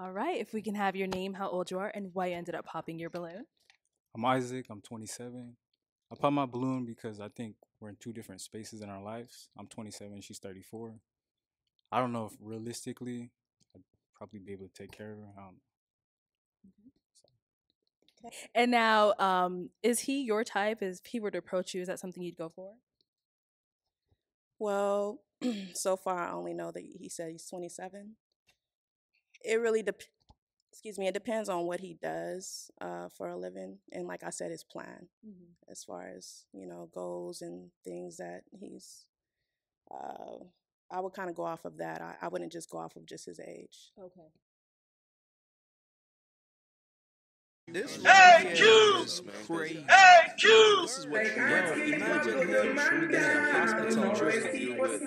All right. If we can have your name, how old you are, and why you ended up popping your balloon. I'm Isaac. I'm 27. I pop my balloon because I think we're in two different spaces in our lives. I'm 27. She's 34. I don't know if realistically I'd probably be able to take care of her. I don't know. And now, is he your type? If he were to approach you, is that something you'd go for? Well, so far I only know that he said he's 27. It really excuse me, it depends on what he does for a living, and like I said, his plan as far as goals and things that he's. I would kind of go off of that. I wouldn't just go off of just his age. Okay. AyeQ! AyeQ! This is what you imagine him in a hospital dressing with,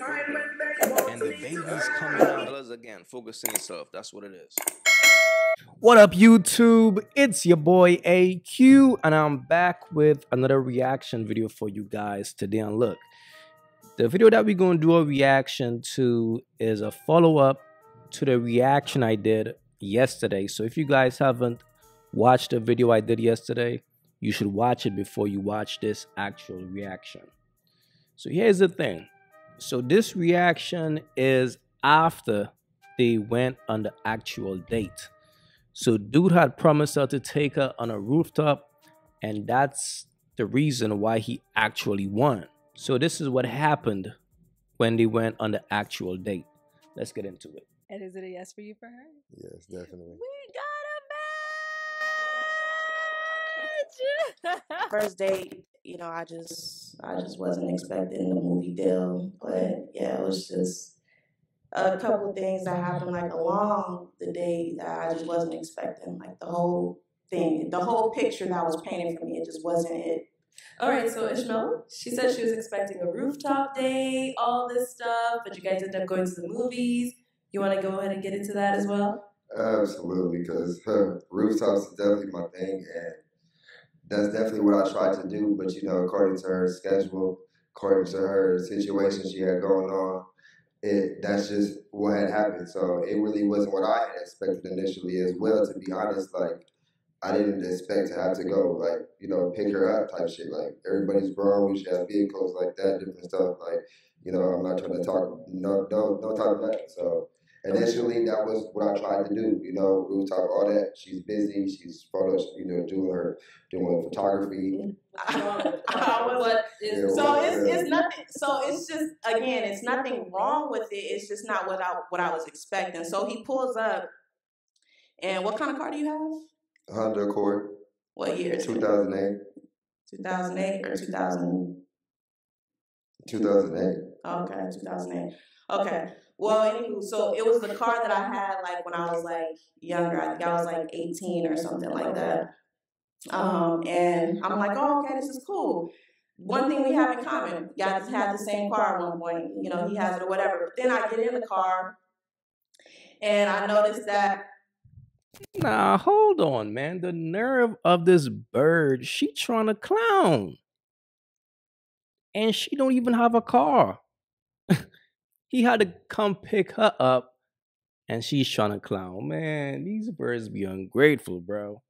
and the baby's coming out. Fellas, again, focus on yourself. That's what it is. What up, YouTube? It's your boy AyeQ, and I'm back with another reaction video for you guys today. And look, the video that we're going to do a reaction to is a follow-up to the reaction I did yesterday. So if you guys haven't watched the video I did yesterday, you should watch it before you watch this actual reaction. So here's the thing. So this reaction is after they went on the actual date. So dude had promised her to take her on a rooftop, and that's the reason why he actually won. So this is what happened when they went on the actual date. Let's get into it. And is it a yes for you for her? Yes, definitely. We got a match! First date, I just wasn't expecting the movie deal, but yeah, it was just a couple of things that happened like along the day that I just wasn't expecting. Like the whole thing, the whole picture that was painted for me, it just wasn't it. All right, so Ishmael, she said she was expecting a rooftop date, all this stuff, but you guys ended up going to the movies. You want to go ahead and get into that as well? Absolutely, because rooftops is definitely my thing, and that's definitely what I tried to do. But according to her schedule, according to her situation she had going on, that's just what had happened. So it really wasn't what I had expected initially as well. To be honest, like I didn't expect to have to go pick her up type shit. Like everybody's grown, we should have vehicles like that, different stuff. Like I'm not trying to talk no talk about that. So initially that was what I tried to do. Rooftop, all that. She's busy. She's photos. Doing photography. It's nothing. So it's just again, it's nothing wrong with it. It's just not what I was expecting. So he pulls up, and what kind of car do you have? Honda Accord. What year? 2008. 2008 or 2000? 2008. Okay, 2008. Okay. Well, anywho, so it was the car that I had like when I was like younger. I think I was like 18 or something like that. And I'm like, oh, okay, this is cool. One thing we have in common, guys had the same car at one point. He has it or whatever. But then I get in the car, and I noticed that. Nah, hold on, man. The nerve of this bird. She trying to clown. And she don't even have a car. He had to come pick her up, and she's trying to clown. Man, these birds be ungrateful, bro.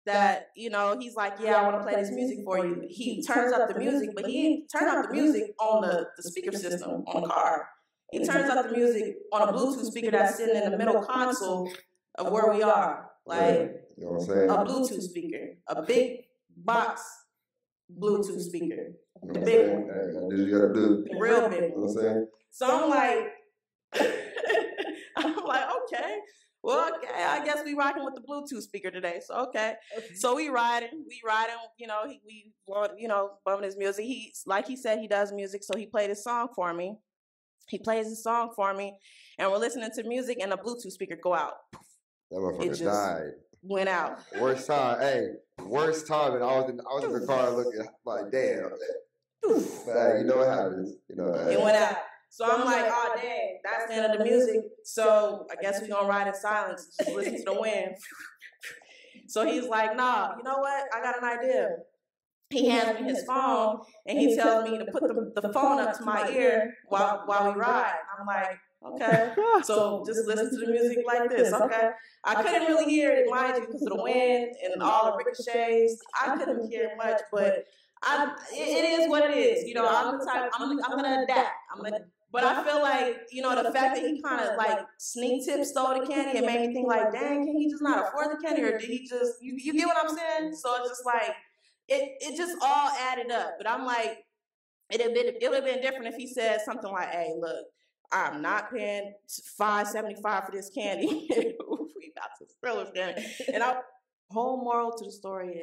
That, he's like, yeah, I want to play this music for you. He turns up the music, but he didn't turn up the music on the speaker system on the car. He turns up the music on a Bluetooth speaker that's sitting in the middle console of where we are. Like, you know what I'm saying? A Bluetooth speaker. A big box Bluetooth speaker. The big one. Hey, you gotta do. Real big one. You know what I'm saying? So I'm like, okay. Well, okay, I guess we rocking with the Bluetooth speaker today. So, okay. So we riding, we bumping his music. Like he said, he does music. So he played his song for me. He plays his song for me, and we're listening to music, and the Bluetooth speaker go out. That motherfucker died. Went out. Worst time, worst time. And I was in the car looking like, damn. But hey, you know what happens. It went out. So I'm like, oh, dang, that's the end of the music. So I guess we're going to ride in silence, just listen to the wind. So he's like, nah, you know what? I got an idea. He hands me his phone, and he tells me to put the phone up to my ear while we ride. I'm like, Okay. So just listen to the music like this. Okay. I couldn't really hear it, mind you, because of the wind and all the ricochets. I couldn't hear much, but it is what it is. You know, I'm the type. I'm gonna adapt. But I feel like, you know, the fact that he kind of like sneak tip stole the candy, it made me think like, dang, can he just not afford the candy, or did he just? You get what I'm saying? So it's just like it just all added up. But I'm like, it would have been different if he said something like, hey, look, I'm not paying $5.75 for this candy. We got to steal this candy. And our whole moral to the story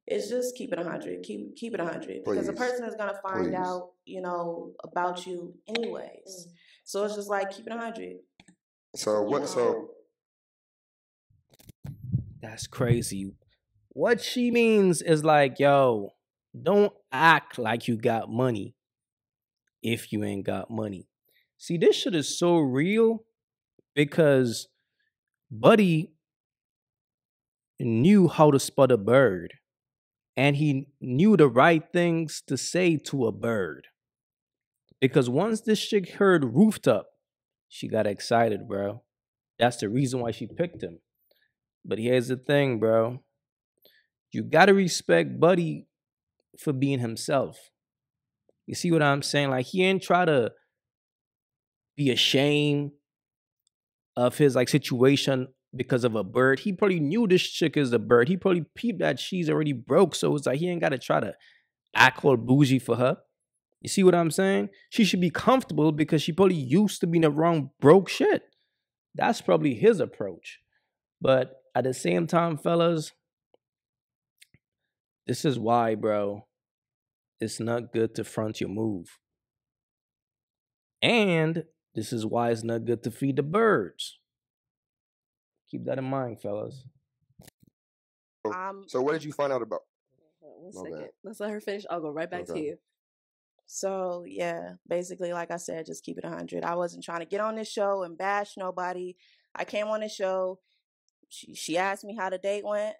is just keep it 100. Keep it 100. Because a person is gonna find out, you know, about you anyways. So it's just like keep it 100. So what? So That's crazy. What she means is like, yo, don't act like you got money if you ain't got money. See, this shit is so real because Buddy knew how to spot a bird and he knew the right things to say to a bird. Because once this chick heard Rooftop, she got excited, bro. That's the reason why she picked him. But here's the thing, bro. You gotta respect Buddy for being himself. You see what I'm saying? Like, he ain't try to be ashamed of his like situation because of a bird. He probably knew this chick is a bird. He probably peeped that she's already broke. So it's like he ain't gotta try to act all bougie for her. You see what I'm saying? She should be comfortable because she probably used to being around broke shit. That's probably his approach. But at the same time, fellas, this is why, bro, it's not good to front your move. And this is why it's not good to feed the birds. Keep that in mind, fellas. So what did you find out about? One second. Let's let her finish. I'll go right back to you. So yeah, basically, like I said, just keep it 100. I wasn't trying to get on this show and bash nobody. I came on this show. She asked me how the date went.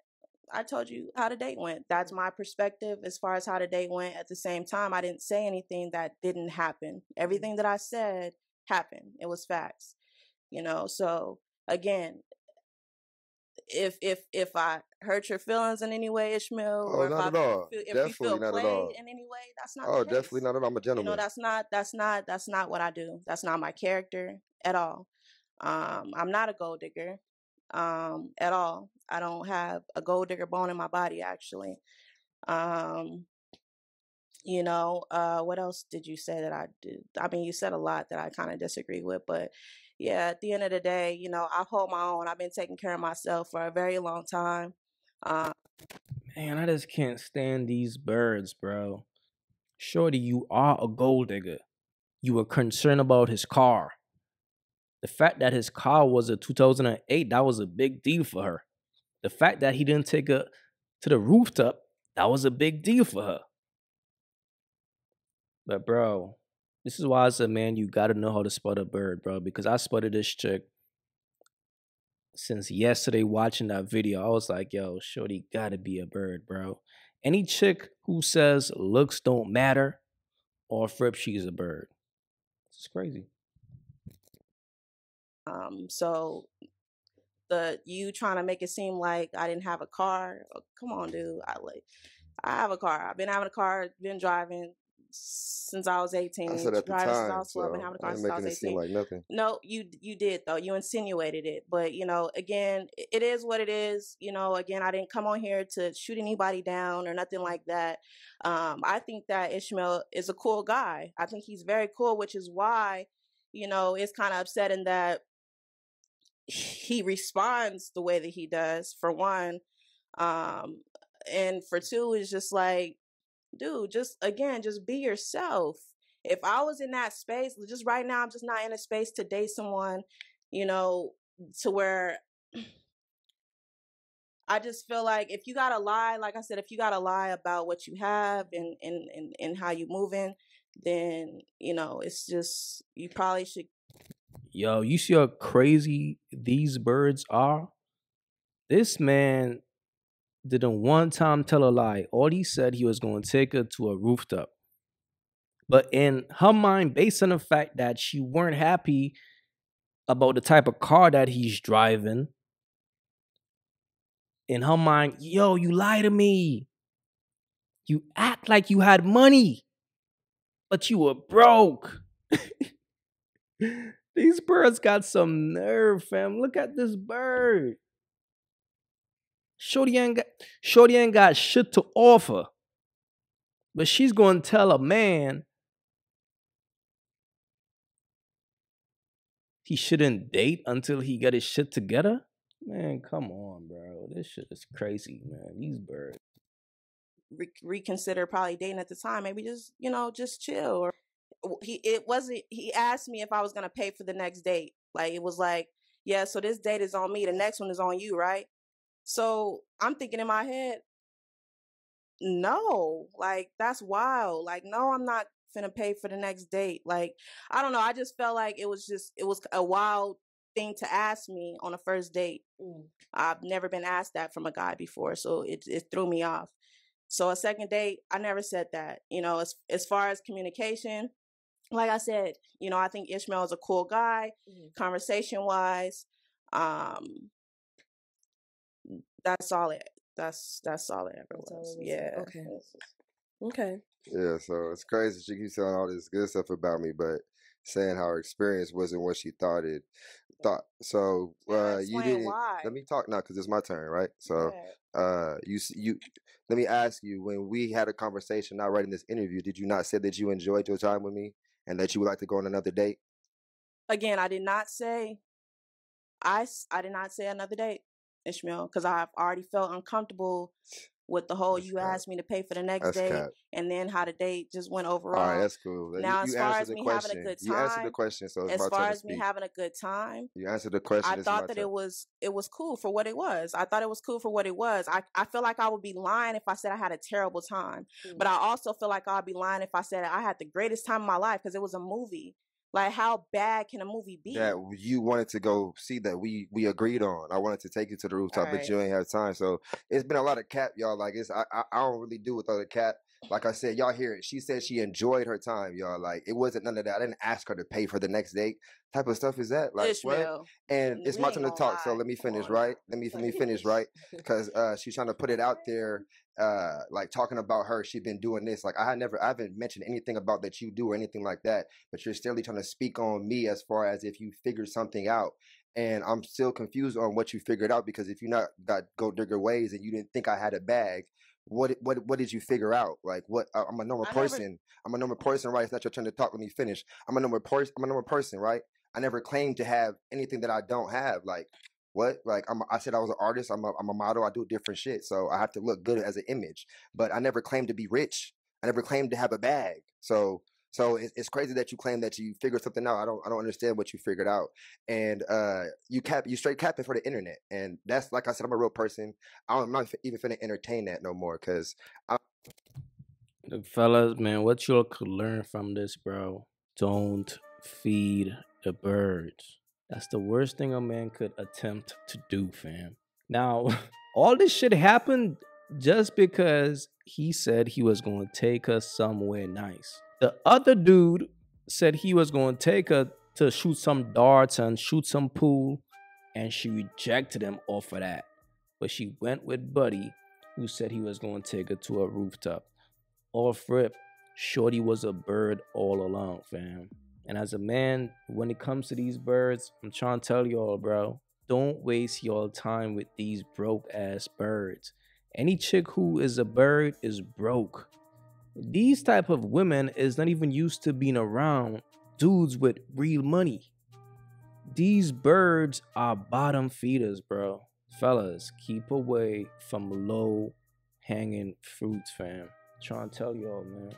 I told you how the date went. That's my perspective as far as how the date went. At the same time, I didn't say anything that didn't happen. Everything that I said happened. It was facts. You know, so again, if I hurt your feelings in any way, Ishmael, or not at all. if you feel played in any way, that's not. Oh, the case. definitely not at all. I'm a gentleman. You know, that's not what I do. That's not my character at all. I'm not a gold digger, at all. I don't have a gold digger bone in my body, actually. You know, what else did you say that I do? I mean, you said a lot that I kind of disagree with, but yeah, at the end of the day, you know, I hold my own. I've been taking care of myself for a very long time. Man, I just can't stand these birds, bro. Shorty, you are a gold digger. You were concerned about his car. The fact that his car was a 2008, that was a big deal for her. The fact that he didn't take her to the rooftop, that was a big deal for her. But bro, this is why I said, man, you gotta know how to spot a bird, bro. Because I spotted this chick since yesterday watching that video. I was like, yo, shorty gotta be a bird, bro. Any chick who says looks don't matter or flip, she's a bird. It's crazy. So you trying to make it seem like I didn't have a car? Oh, come on, dude. I have a car. I've been having a car, been driving since I was 18. I said at the time, since I was 12, been having a car since I was 18. Seem like nothing. No, you did though. You insinuated it, but you know, again, it is what it is. You know, again, I didn't come on here to shoot anybody down or nothing like that. I think that Ishmael is a cool guy. I think he's very cool, which is why, you know, it's kind of upsetting that he responds the way that he does, for one. And for two, is just like, dude, just be yourself. If I was in that space, just right now, I'm just not in a space to date someone, you know, to where I just feel like if you gotta lie, like I said, if you gotta lie about what you have and how you moving, then, you know, it's just, you probably should. Yo, you see how crazy these birds are? This man didn't one time tell a lie. All he said, he was going to take her to a rooftop. But in her mind, based on the fact that she weren't happy about the type of car that he's driving. In her mind, yo, you lie to me. You act like you had money, but you were broke. These birds got some nerve, fam. Look at this bird. Shorty ain't got shit to offer. But she's going to tell a man he shouldn't date until he got his shit together? Man, come on, bro. This shit is crazy, man. These birds. Reconsider probably dating at the time. Maybe just, just chill. Or he asked me if I was going to pay for the next date. Like, it was like, yeah, so this date is on me. The next one is on you, right? So I'm thinking in my head, no, like, that's wild. Like, no, I'm not finna pay for the next date. Like, I don't know. I just felt like it was a wild thing to ask me on a first date. I've never been asked that from a guy before, so it threw me off. So a second date, I never said that. As far as communication, like I said, I think Ishmael is a cool guy, conversation-wise. That's all it. That's all it ever was. Yeah. Okay. Yeah, so it's crazy. She keeps saying all this good stuff about me, but saying how her experience wasn't what she thought. So you didn't. Why. Let me talk now because it's my turn, right? So you. Let me ask you. When we had a conversation, not writing this interview, did you not say that you enjoyed your time with me and that you would like to go on another date? Again, I did not say. I did not say another date, Ishmael, because I've already felt uncomfortable with the whole you asked me to pay for the next date and then how the date just went overall. All right, that's cool. Now, as far as me having a good time, you answered the question, so as far as me having a good time, you answered the question. I thought that it was cool for what it was. I thought it was cool for what it was. I feel like I would be lying if I said I had a terrible time, but I also feel like I'd be lying if I said I had the greatest time of my life because it was a movie. Like, how bad can a movie be? That you wanted to go see that we agreed on. I wanted to take you to the rooftop, but you ain't have time. So it's been a lot of cap, y'all. Like, I don't really do with other cap. Like I said, y'all hear it. She said she enjoyed her time, y'all. Like, it wasn't none of that. I didn't ask her to pay for the next date. Type of stuff is that? Like, Ishmael, what? And it's my turn to talk. So let me finish, right? Let me finish, right? Because she's trying to put it out there. Like, talking about her, she's been doing this. Like, I haven't mentioned anything about that you do or anything like that, but you're still trying to speak on me as far as if you figured something out. And I'm still confused on what you figured out, because if you not got go digger ways and you didn't think I had a bag, what did you figure out? Like, what? I'm a normal person. I'm a normal person, right? It's not your turn to talk. Let me finish. I'm a normal person, right? I never claimed to have anything that I don't have. Like, what? Like, I said I was an artist. I'm a model. I do different shit. So I have to look good as an image. But I never claimed to be rich. I never claimed to have a bag. So it's crazy that you claim that you figured something out. I don't understand what you figured out. And you straight capping for the internet. And that's, like I said, I'm a real person. I'm not even finna entertain that no more, because fellas, man, what y'all could learn from this, bro? Don't feed the birds. That's the worst thing a man could attempt to do, fam. Now, all this shit happened just because he said he was going to take her somewhere nice. The other dude said he was going to take her to shoot some darts and shoot some pool, and she rejected him off of that. But she went with Buddy, who said he was going to take her to a rooftop. Off rip, Shorty was a bird all along, fam. And as a man, when it comes to these birds, I'm trying to tell y'all, bro, don't waste your time with these broke-ass birds. Any chick who is a bird is broke. These type of women is not even used to being around dudes with real money. These birds are bottom feeders, bro. Fellas, keep away from low-hanging fruits, fam. Trying to tell y'all, man.